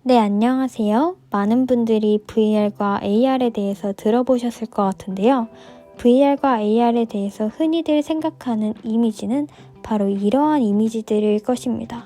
네, 안녕하세요. 많은 분들이 VR과 AR에 대해서 들어보셨을 것 같은데요. VR과 AR에 대해서 흔히들 생각하는 이미지는 바로 이러한 이미지들일 것입니다.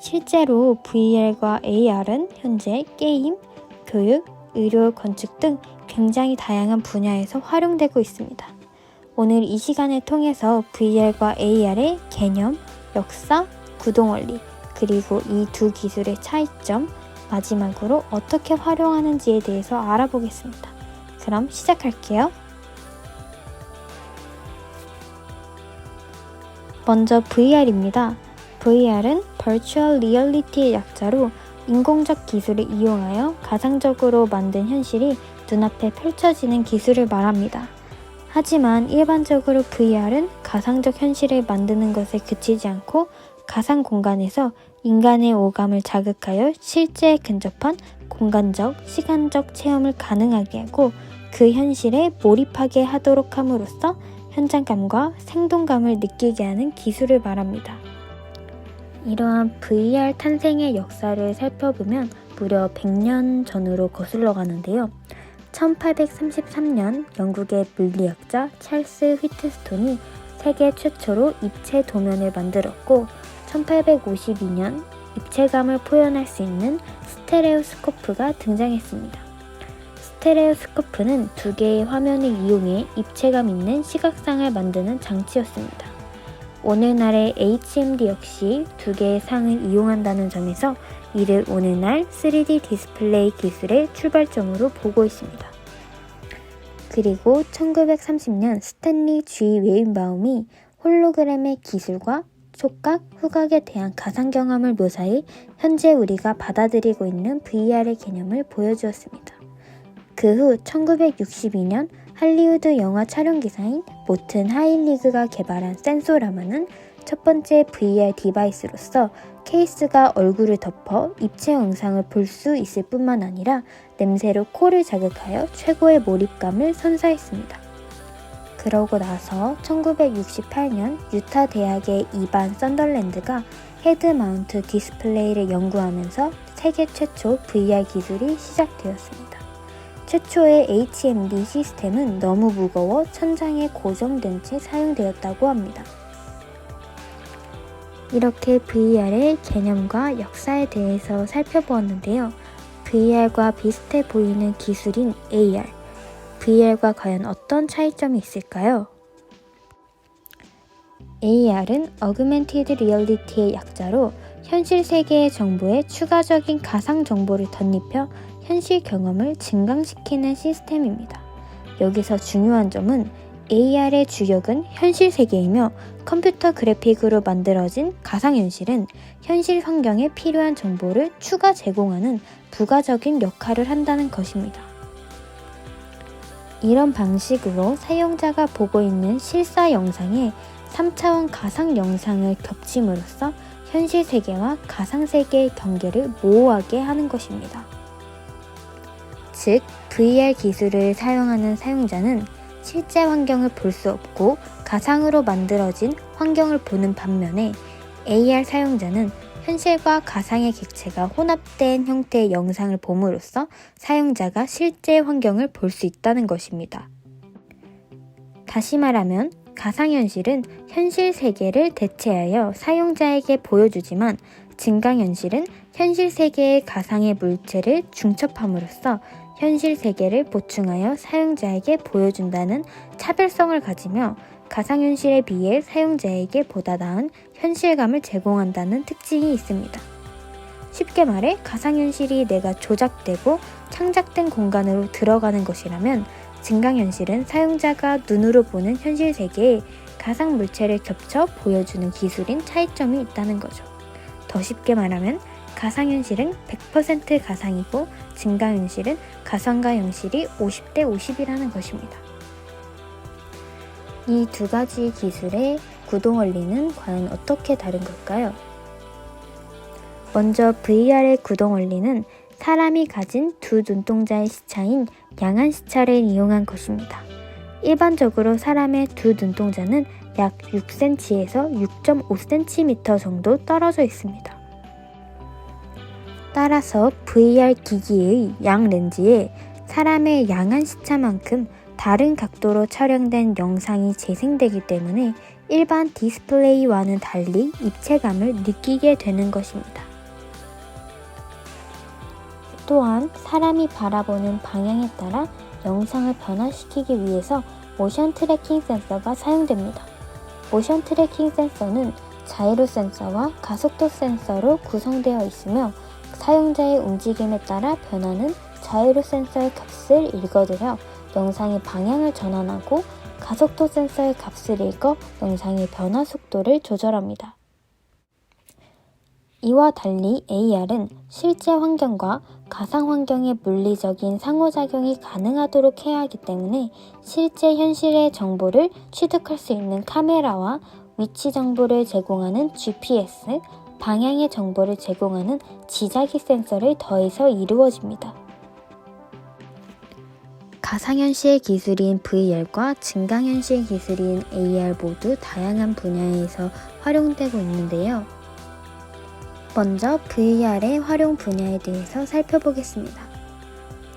실제로 VR과 AR은 현재 게임, 교육, 의료, 건축 등 굉장히 다양한 분야에서 활용되고 있습니다. 오늘 이 시간을 통해서 VR과 AR의 개념, 역사, 구동원리, 그리고 이 두 기술의 차이점, 마지막으로 어떻게 활용하는지에 대해서 알아보겠습니다. 그럼 시작할게요. 먼저 VR입니다. VR은 Virtual Reality의 약자로 인공적 기술을 이용하여 가상적으로 만든 현실이 눈앞에 펼쳐지는 기술을 말합니다. 하지만 일반적으로 VR은 가상적 현실을 만드는 것에 그치지 않고 가상 공간에서 인간의 오감을 자극하여 실제에 근접한 공간적, 시간적 체험을 가능하게 하고 그 현실에 몰입하게 하도록 함으로써 현장감과 생동감을 느끼게 하는 기술을 말합니다. 이러한 VR 탄생의 역사를 살펴보면 무려 100년 전으로 거슬러 가는데요. 1833년 영국의 물리학자 찰스 휘트스톤이 세계 최초로 입체 도면을 만들었고 1852년 입체감을 표현할 수 있는 스테레오스코프가 등장했습니다. 스테레오스코프는 두 개의 화면을 이용해 입체감 있는 시각상을 만드는 장치였습니다. 오늘날의 HMD 역시 두 개의 상을 이용한다는 점에서 이를 오늘날 3D 디스플레이 기술의 출발점으로 보고 있습니다. 그리고 1930년 스탠리 G 웨인바움이 홀로그램의 기술과 촉각, 후각에 대한 가상 경험을 묘사해 현재 우리가 받아들이고 있는 VR의 개념을 보여주었습니다. 그 후 1962년 할리우드 영화 촬영 기사인 모튼 하일리그가 개발한 센소라마는 첫 번째 VR 디바이스로서 케이스가 얼굴을 덮어 입체 영상을 볼 수 있을 뿐만 아니라 냄새로 코를 자극하여 최고의 몰입감을 선사했습니다. 그러고 나서 1968년 유타 대학의 이반 썬덜랜드가 헤드 마운트 디스플레이를 연구하면서 세계 최초 VR 기술이 시작되었습니다. 최초의 HMD 시스템은 너무 무거워 천장에 고정된 채 사용되었다고 합니다. 이렇게 VR의 개념과 역사에 대해서 살펴보았는데요. VR과 비슷해 보이는 기술인 AR, VR과 과연 어떤 차이점이 있을까요? AR은 Augmented Reality의 약자로 현실 세계의 정보에 추가적인 가상 정보를 덧입혀 현실 경험을 증강시키는 시스템입니다. 여기서 중요한 점은 AR의 주역은 현실 세계이며 컴퓨터 그래픽으로 만들어진 가상현실은 현실 환경에 필요한 정보를 추가 제공하는 부가적인 역할을 한다는 것입니다. 이런 방식으로 사용자가 보고 있는 실사 영상에 3차원 가상 영상을 겹침으로써 현실 세계와 가상 세계의 경계를 모호하게 하는 것입니다. 즉, VR 기술을 사용하는 사용자는 실제 환경을 볼 수 없고 가상으로 만들어진 환경을 보는 반면에 AR 사용자는 현실과 가상의 객체가 혼합된 형태의 영상을 봄으로써 사용자가 실제 환경을 볼 수 있다는 것입니다. 다시 말하면 가상현실은 현실 세계를 대체하여 사용자에게 보여주지만 증강현실은 현실 세계의 가상의 물체를 중첩함으로써 현실 세계를 보충하여 사용자에게 보여준다는 차별성을 가지며 가상현실에 비해 사용자에게 보다 나은 현실감을 제공한다는 특징이 있습니다. 쉽게 말해 가상현실이 내가 조작되고 창작된 공간으로 들어가는 것이라면 증강현실은 사용자가 눈으로 보는 현실 세계에 가상 물체를 겹쳐 보여주는 기술인 차이점이 있다는 거죠. 더 쉽게 말하면 가상현실은 100% 가상이고 증강현실은 가상과 현실이 50대 50이라는 것입니다. 이 두 가지 기술의 구동원리는 과연 어떻게 다른 걸까요? 먼저 VR의 구동원리는 사람이 가진 두 눈동자의 시차인 양안시차를 이용한 것입니다. 일반적으로 사람의 두 눈동자는 약 6cm에서 6.5cm 정도 떨어져 있습니다. 따라서 VR 기기의 양 렌즈에 사람의 양한 시차만큼 다른 각도로 촬영된 영상이 재생되기 때문에 일반 디스플레이와는 달리 입체감을 느끼게 되는 것입니다. 또한 사람이 바라보는 방향에 따라 영상을 변화시키기 위해서 모션 트래킹 센서가 사용됩니다. 모션 트래킹 센서는 자이로 센서와 가속도 센서로 구성되어 있으며 사용자의 움직임에 따라 변하는 자이로 센서의 값을 읽어들여 영상의 방향을 전환하고 가속도 센서의 값을 읽어 영상의 변화 속도를 조절합니다. 이와 달리 AR은 실제 환경과 가상 환경의 물리적인 상호작용이 가능하도록 해야 하기 때문에 실제 현실의 정보를 취득할 수 있는 카메라와 위치 정보를 제공하는 GPS, 방향의 정보를 제공하는 지자기 센서를 더해서 이루어집니다. 가상현실 기술인 VR과 증강현실 기술인 AR 모두 다양한 분야에서 활용되고 있는데요. 먼저 VR의 활용 분야에 대해서 살펴보겠습니다.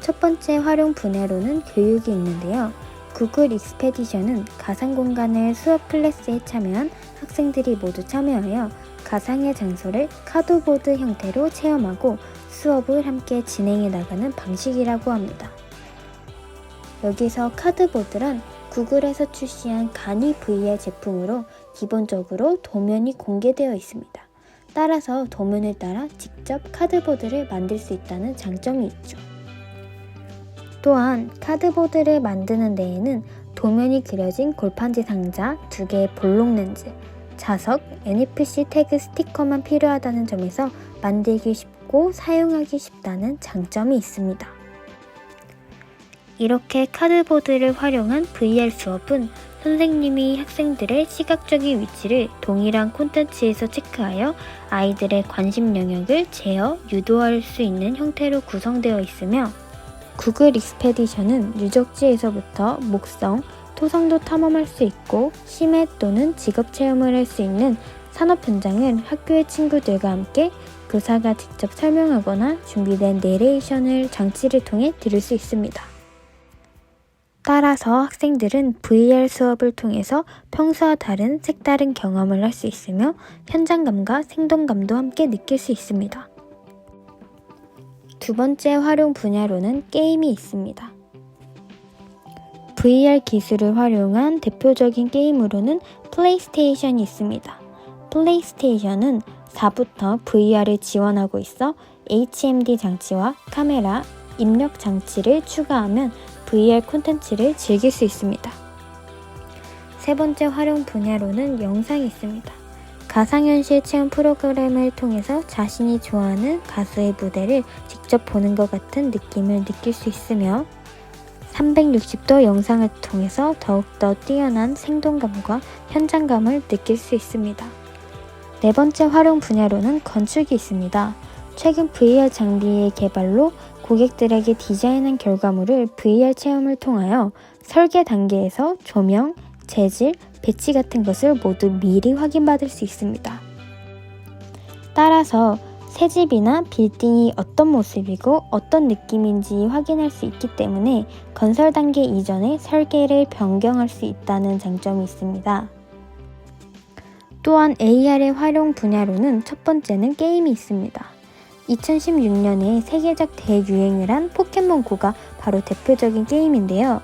첫 번째 활용 분야로는 교육이 있는데요. 구글 익스페디션은 가상 공간을 수업 클래스에 참여한 학생들이 모두 참여하여 가상의 장소를 카드보드 형태로 체험하고 수업을 함께 진행해 나가는 방식이라고 합니다. 여기서 카드보드란 구글에서 출시한 간이 VR 제품으로 기본적으로 도면이 공개되어 있습니다. 따라서 도면을 따라 직접 카드보드를 만들 수 있다는 장점이 있죠. 또한 카드보드를 만드는 데에는 도면이 그려진 골판지 상자, 2개의 볼록 렌즈, 자석, NFC 태그 스티커만 필요하다는 점에서 만들기 쉽고 사용하기 쉽다는 장점이 있습니다. 이렇게 카드보드를 활용한 VR 수업은 선생님이 학생들의 시각적인 위치를 동일한 콘텐츠에서 체크하여 아이들의 관심 영역을 제어, 유도할 수 있는 형태로 구성되어 있으며 구글 익스페디션은 유적지에서부터 목성, 토성도 탐험할 수 있고 심해 또는 직업 체험을 할 수 있는 산업 현장을 학교의 친구들과 함께 교사가 직접 설명하거나 준비된 내레이션을 장치를 통해 들을 수 있습니다. 따라서 학생들은 VR 수업을 통해서 평소와 다른 색다른 경험을 할 수 있으며 현장감과 생동감도 함께 느낄 수 있습니다. 두 번째 활용 분야로는 게임이 있습니다. VR 기술을 활용한 대표적인 게임으로는 플레이스테이션이 있습니다. 플레이스테이션은 4부터 VR을 지원하고 있어 HMD 장치와 카메라, 입력 장치를 추가하면 VR 콘텐츠를 즐길 수 있습니다. 세 번째 활용 분야로는 영상이 있습니다. 가상현실 체험 프로그램을 통해서 자신이 좋아하는 가수의 무대를 직접 보는 것 같은 느낌을 느낄 수 있으며 360도 영상을 통해서 더욱더 뛰어난 생동감과 현장감을 느낄 수 있습니다. 네 번째 활용 분야로는 건축이 있습니다. 최근 VR 장비의 개발로 고객들에게 디자인한 결과물을 VR 체험을 통하여 설계 단계에서 조명, 재질, 배치 같은 것을 모두 미리 확인받을 수 있습니다. 따라서 새 집이나 빌딩이 어떤 모습이고 어떤 느낌인지 확인할 수 있기 때문에 건설 단계 이전에 설계를 변경할 수 있다는 장점이 있습니다. 또한 AR의 활용 분야로는 첫 번째는 게임이 있습니다. 2016년에 세계적 대유행을 한 포켓몬고가 바로 대표적인 게임인데요.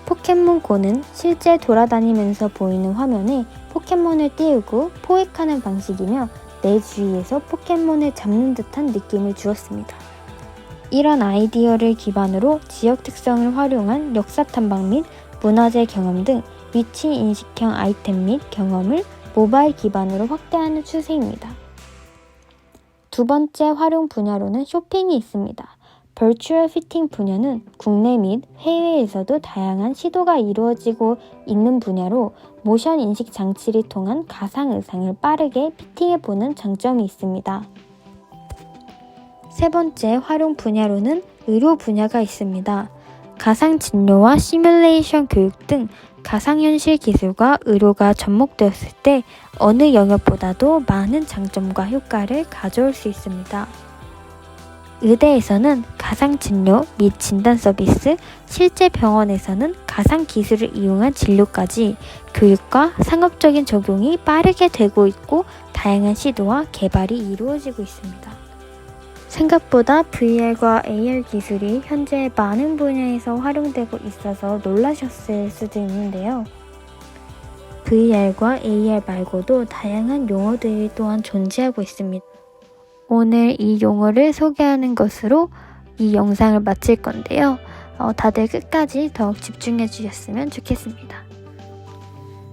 포켓몬고는 실제 돌아다니면서 보이는 화면에 포켓몬을 띄우고 포획하는 방식이며 내 주위에서 포켓몬을 잡는 듯한 느낌을 주었습니다. 이런 아이디어를 기반으로 지역 특성을 활용한 역사 탐방 및 문화재 경험 등 위치 인식형 아이템 및 경험을 모바일 기반으로 확대하는 추세입니다. 두 번째 활용 분야로는 쇼핑이 있습니다. 버추얼 피팅 분야는 국내 및 해외에서도 다양한 시도가 이루어지고 있는 분야로 모션 인식 장치를 통한 가상 의상을 빠르게 피팅해보는 장점이 있습니다. 세 번째 활용 분야로는 의료 분야가 있습니다. 가상 진료와 시뮬레이션 교육 등 가상현실 기술과 의료가 접목되었을 때 어느 영역보다도 많은 장점과 효과를 가져올 수 있습니다. 의대에서는 가상 진료 및 진단 서비스, 실제 병원에서는 가상 기술을 이용한 진료까지 교육과 상업적인 적용이 빠르게 되고 있고 다양한 시도와 개발이 이루어지고 있습니다. 생각보다 VR과 AR 기술이 현재 많은 분야에서 활용되고 있어서 놀라셨을 수도 있는데요. VR과 AR 말고도 다양한 용어들이 또한 존재하고 있습니다. 오늘 이 용어를 소개하는 것으로 이 영상을 마칠 건데요. 다들 끝까지 더욱 집중해 주셨으면 좋겠습니다.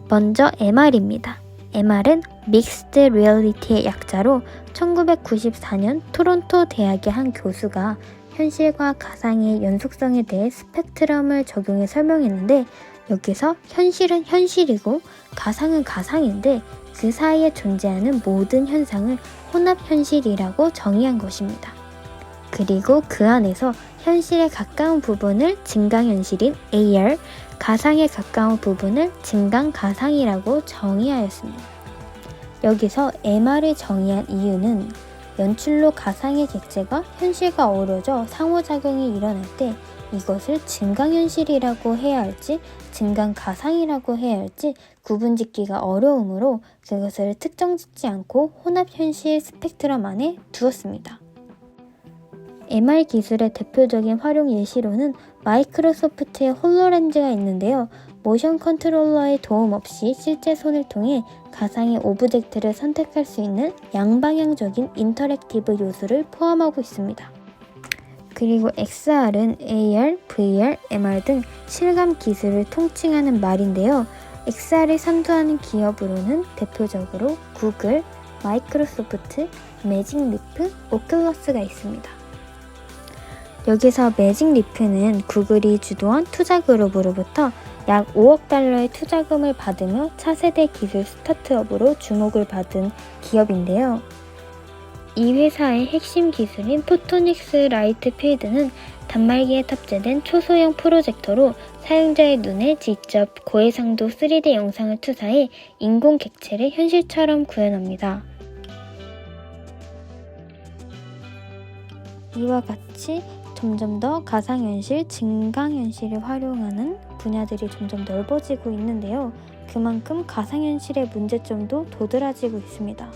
먼저 MR입니다. MR은 Mixed Reality의 약자로 1994년 토론토 대학의 한 교수가 현실과 가상의 연속성에 대해 스펙트럼을 적용해 설명했는데, 여기서 현실은 현실이고 가상은 가상인데 그 사이에 존재하는 모든 현상을 혼합현실이라고 정의한 것입니다. 그리고 그 안에서 현실에 가까운 부분을 증강현실인 AR, 가상에 가까운 부분을 증강가상이라고 정의하였습니다. 여기서 MR을 정의한 이유는 연출로 가상의 객체가 현실과 어우러져 상호작용이 일어날 때 이것을 증강현실이라고 해야 할지 증강가상이라고 해야 할지 구분짓기가 어려우므로 그것을 특정짓지 않고 혼합현실 스펙트럼 안에 두었습니다. MR 기술의 대표적인 활용 예시로는 마이크로소프트의 홀로렌즈가 있는데요. 모션 컨트롤러의 도움 없이 실제 손을 통해 가상의 오브젝트를 선택할 수 있는 양방향적인 인터랙티브 요소를 포함하고 있습니다. 그리고 XR은 AR, VR, MR 등 실감 기술을 통칭하는 말인데요. XR을 선도하는 기업으로는 대표적으로 구글, 마이크로소프트, 매직리프, 오큘러스가 있습니다. 여기서 매직리프는 구글이 주도한 투자그룹으로부터 약 5억 달러의 투자금을 받으며 차세대 기술 스타트업으로 주목을 받은 기업인데요. 이 회사의 핵심 기술인 포토닉스 라이트 필드는 단말기에 탑재된 초소형 프로젝터로 사용자의 눈에 직접 고해상도 3D 영상을 투사해 인공 객체를 현실처럼 구현합니다. 이와 같이 점점 더 가상현실, 증강현실을 활용하는 분야들이 점점 넓어지고 있는데요. 그만큼 가상현실의 문제점도 도드라지고 있습니다.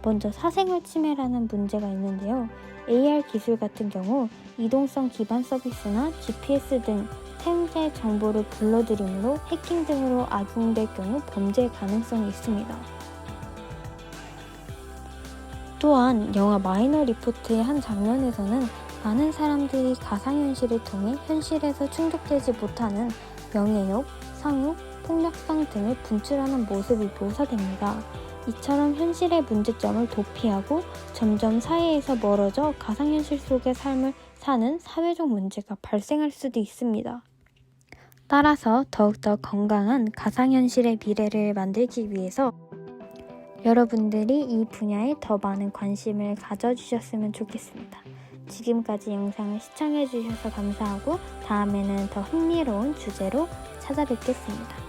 먼저 사생활 침해라는 문제가 있는데요. AR 기술 같은 경우 이동성 기반 서비스나 GPS 등 사용자의 정보를 불러들이므로 해킹 등으로 악용될 경우 범죄 가능성이 있습니다. 또한 영화 마이너 리포트의 한 장면에서는 많은 사람들이 가상현실을 통해 현실에서 충족되지 못하는 명예욕, 성욕, 폭력성 등을 분출하는 모습이 묘사됩니다. 이처럼 현실의 문제점을 도피하고 점점 사회에서 멀어져 가상현실 속의 삶을 사는 사회적 문제가 발생할 수도 있습니다. 따라서 더욱더 건강한 가상현실의 미래를 만들기 위해서 여러분들이 이 분야에 더 많은 관심을 가져주셨으면 좋겠습니다. 지금까지 영상을 시청해주셔서 감사하고 다음에는 더 흥미로운 주제로 찾아뵙겠습니다.